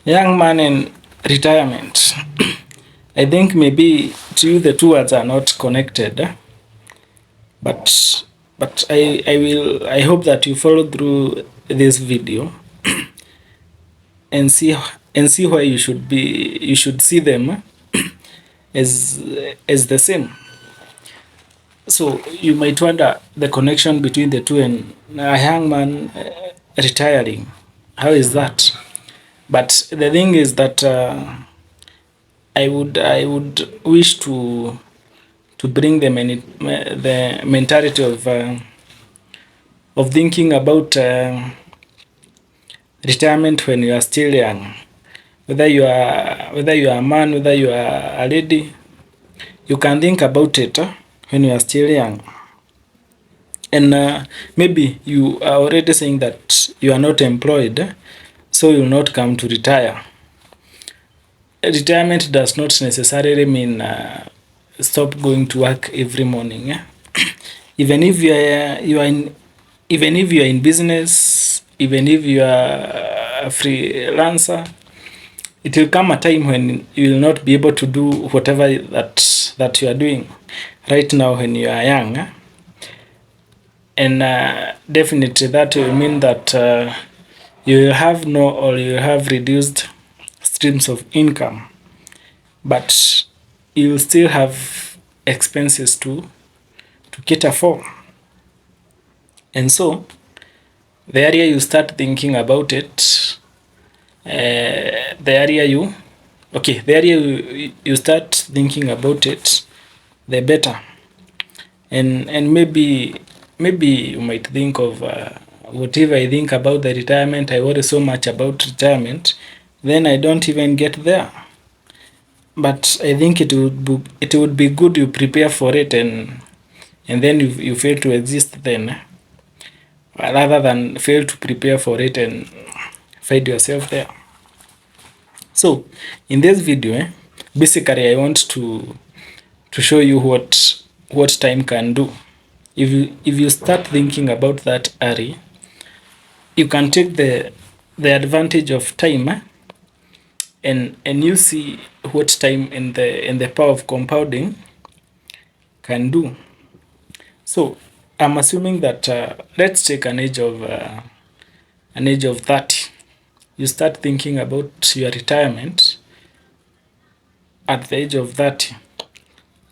Young man in retirement. I think maybe to you the two words are not connected, but I hope that you follow through this video and see why you should see them as the same. So you might wonder the connection between the two and a young man retiring. How is that? But the thing is that I would wish to bring the mentality of thinking about retirement when you are still young. Whether you are a man, whether you are a lady, you can think about it when you are still young. And maybe you are already saying that you are not employed, so you will not come to retire. Retirement does not necessarily mean stop going to work every morning. Even if even if you are in business, even if you are a freelancer, it will come a time when you will not be able to do whatever that you are doing right now when you are young. And definitely that will mean that you will have no or you will have reduced streams of income, but you will still have expenses to cater for. And so the area you start thinking about it, the area you start thinking about it, the better. And maybe you might think of whatever I think about the retirement, I worry so much about retirement, then I don't even get there. But I think it would be good you prepare for it and then you fail to exist then, rather than fail to prepare for it and find yourself there. So in this video, basically I want to show you what time can do. If you start thinking about that early, you can take the advantage of time and you see what time in the power of compounding can do. So I'm assuming that let's take an age of 30. You start thinking about your retirement at the age of 30,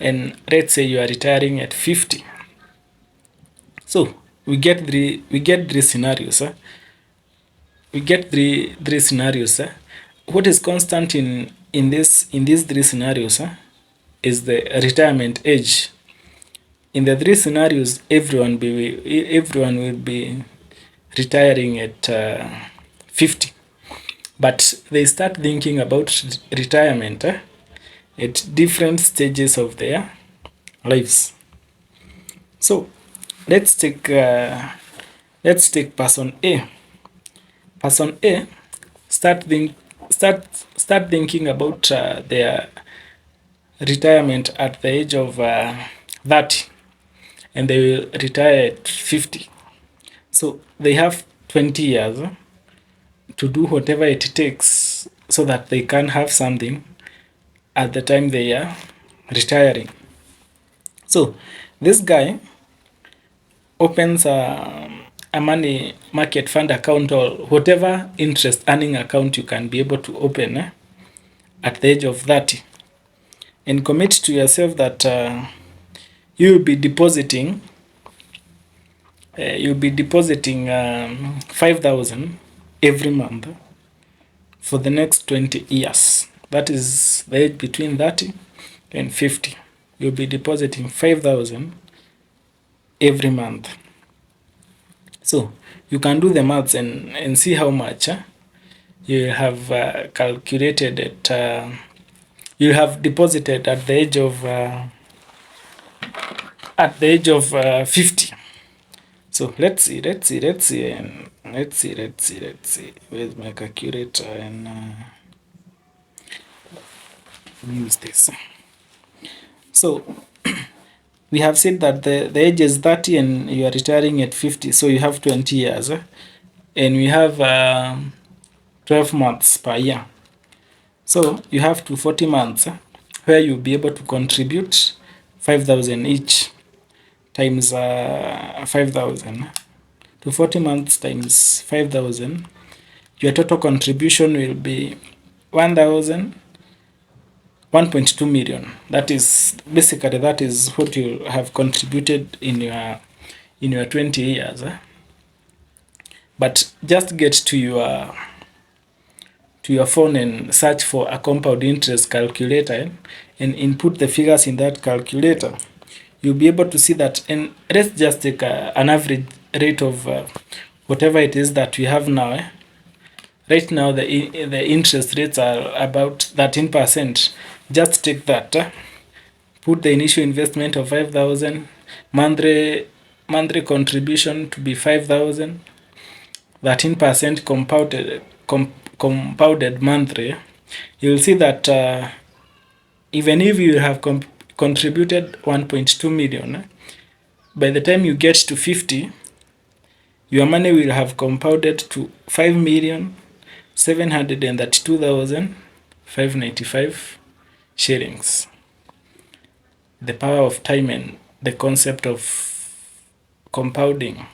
and let's say you are retiring at 50. So we get three scenarios. We get three scenarios. What is constant in these three scenarios is the retirement age. In the three scenarios, everyone will be retiring at 50, but they start thinking about retirement at different stages of their lives. So let's take person A. Person A start thinking about their retirement at the age of 30, and they will retire at 50. So they have 20 years to do whatever it takes so that they can have something at the time they are retiring. So this guy opens a money market fund account or whatever interest earning account you can be able to open at the age of 30, and commit to yourself that you will be depositing 5,000 every month for the next 20 years. That is the age between 30 and 50. You'll be depositing 5,000 every month. So you can do the maths and see how much you have calculated it. You have deposited at the age of 50. So let's see. Where's my calculator? And use this. So we have said that the age is 30 and you are retiring at 50, so you have 20 years, and we have 12 months per year. So you have to 40 months where you'll be able to contribute 5,000 each times 5,000 to 40 months times 5,000. Your total contribution will be 1.2 million. That is basically that is what you have contributed in your 20 years. But just get to your phone and search for a compound interest calculator and input the figures in that calculator. You'll be able to see that, and let's just take an average rate of whatever it is that we have now. Right now the interest rates are about 13%. Just take that, put the initial investment of 5,000, monthly contribution to be 5,000, 13% compounded monthly. You'll see that even if you have contributed 1.2 million, by the time you get to 50, your money will have compounded to 5,732,595 shillings. The power of time and the concept of compounding.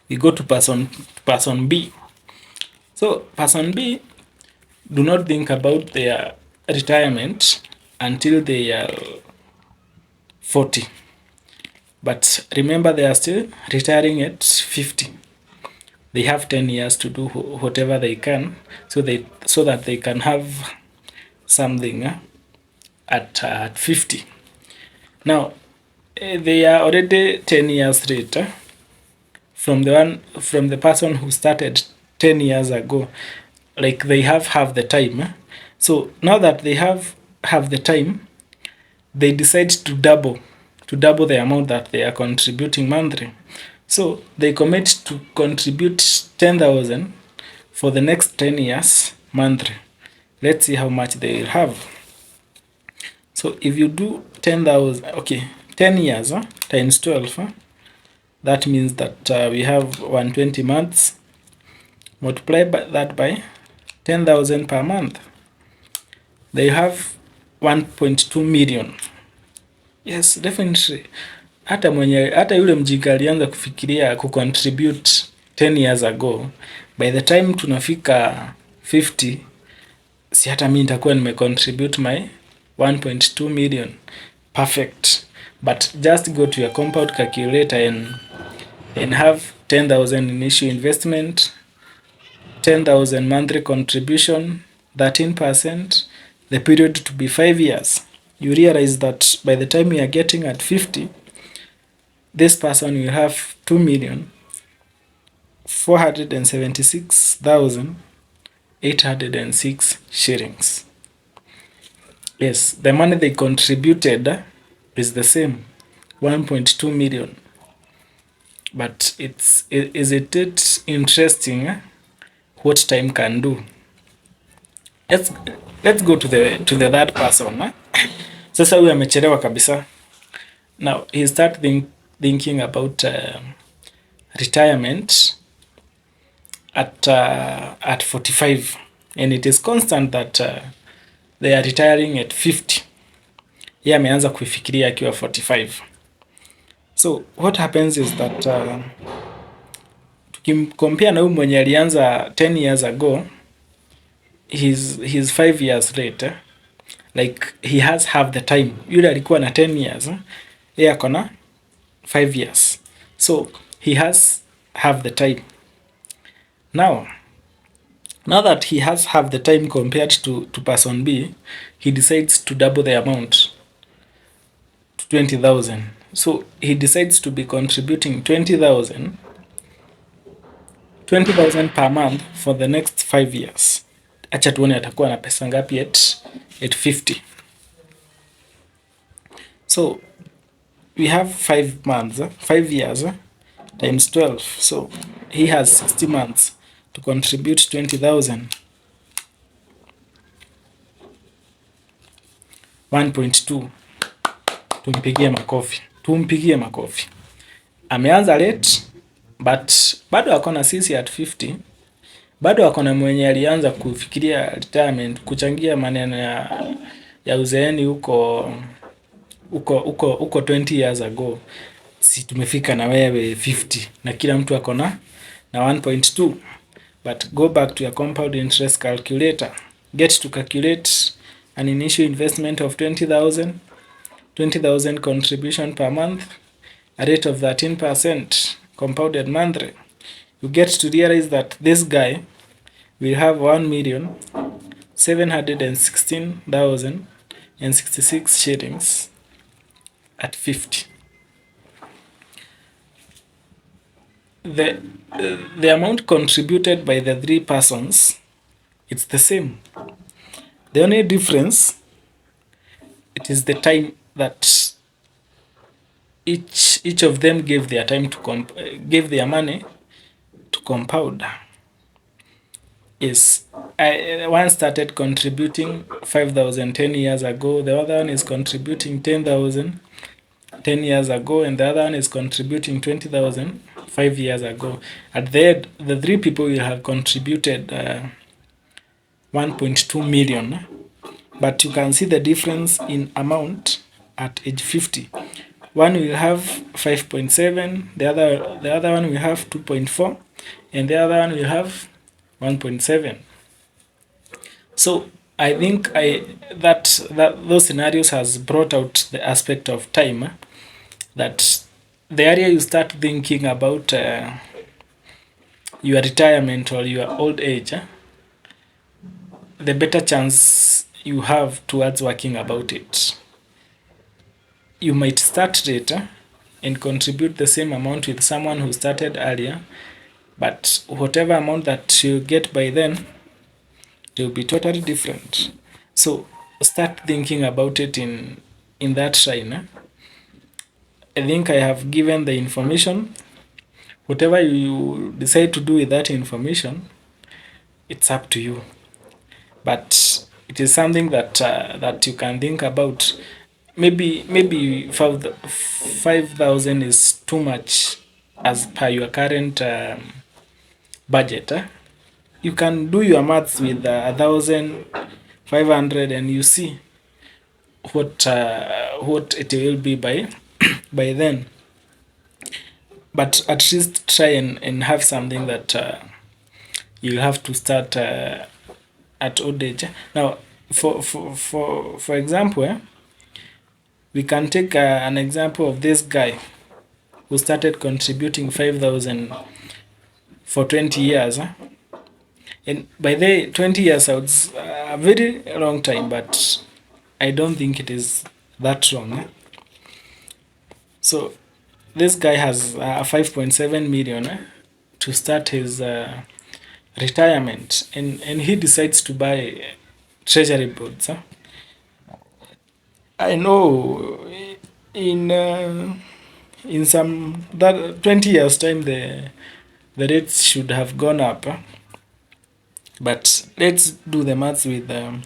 We go to person B. So person B do not think about their retirement until they are 40. But remember, they are still retiring at 50. They have 10 years to do whatever they can so that they can have something at 50. Now, they are already 10 years later from the person who started 10 years ago. Like, they have the time. So now that they have the time, they decide to double the amount that they are contributing monthly. So they commit to contribute 10,000 for the next 10 years monthly. Let's see how much they will have. So if you do 10,000, okay, 10 years times 12, that means that we have 120 months. Multiply that by 10,000 per month. They have 1.2 million. Yes, definitely. Hata yule mjinga alianza kufikiria kucontribute 10 years ago, by the time tunafika 50, si hata mimi nitakuwa nimecontribute my 1.2 million. Perfect. But just go to your compound calculator and have 10,000 initial investment, 10,000 monthly contribution, 13%, the period to be 5 years. You realize that by the time you are getting at 50, this person will have 2,476,806 shillings. Yes, the money they contributed is the same, 1.2 million. But is it interesting what time can do? Let's go to the third person. Sasa huyu amechelewa kabisa. Now he start thinking about retirement at 45, and it is constant that they are retiring at 50. Yeye ameanza kufikiria akiwa 45. So what happens is that tukimcompare na huyu mwenye alianza 10 years ago, he's 5 years later. Like, he has half the time. Yule alikuwa na 10 years, yeye ako na 5 years. So he has half the time. Now that he has half the time compared to person B, he decides to double the amount to 20,000. So he decides to be contributing 20,000 per month for the next 5 years. Acha tuone atakuwa na pesa ngapi at 50. So we have 5 years times 12. So he has 60 months to contribute 20,000. 1.2. Tumpigie makofi. Ameanza late, but bado akona sisi at 50, bado ako na mwenye alianza kufikiria retirement, kuchangia maneno ya uzeeni huko 20 years ago. Si tumefika na wewe 50 na kila mtu ako na 1.2. But go back to your compound interest calculator, get to calculate an initial investment of 20,000 contribution per month, a rate of 13% compounded monthly. You get to realize that this guy will have 1,716,066 shillings at 50. The amount contributed by the 3 persons, it's the same. The only difference, it is the time that each of them gave their time to gave their money to compound. Is one started contributing 5,000 10 years ago, the other one is contributing 10,000 10 years ago, and the other one is contributing 20,000 5 years ago. At the end, the 3 people will have contributed 1.2 million. But you can see the difference in amount at age 50. One will have 5.7, the other one will have 2.4, and the other one will have 1.7. So I think that those scenarios has brought out the aspect of time, that the area you start thinking about your retirement or your old age, the better chance you have towards working about it. You might start later and contribute the same amount with someone who started earlier, but whatever amount that you get by then, it will be totally different. So start thinking about it in that line. I think I have given the information. Whatever you decide to do with that information, it's up to you. But it is something that that you can think about. Maybe 5,000 is too much as per your current budget. You can do your maths with 1,500 and you see what it will be by then. But at least try and have something that you'll have to start at old age. Now, for example, we can take an example of this guy who started contributing 5,000 for 20 years. And by the 20 years, it's a very long time, but I don't think it is that long. So this guy has 5.7 million to start his retirement, and he decides to buy treasury bonds. I know in some that 20 years time the rates should have gone up, but let's do the maths with the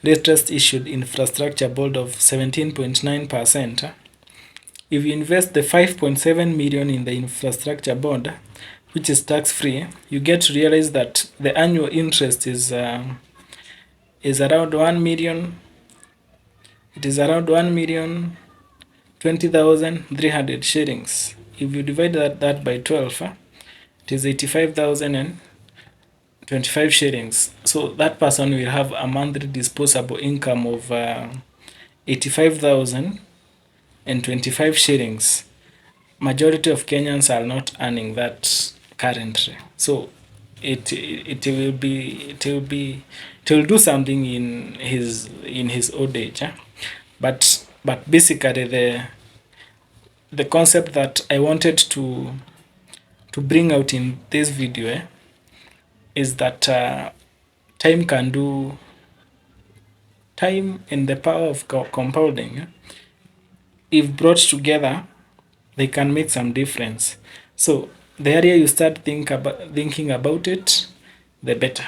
latest issued infrastructure bond of 17.9%. If you invest the 5.7 million in the infrastructure bond, which is tax free, you get to realize that the annual interest is around 1 million. It is around 1,020,300 shillings. If you divide that by 12, it is 85,025 shillings. So that person will have a monthly disposable income of 85,025 shillings. Majority of Kenyans are not earning that currently. So it will do something in his old age. But basically the concept that I wanted to bring out in this video is that time and the power of compounding, if brought together, they can make some difference. So the earlier you start thinking about it, the better.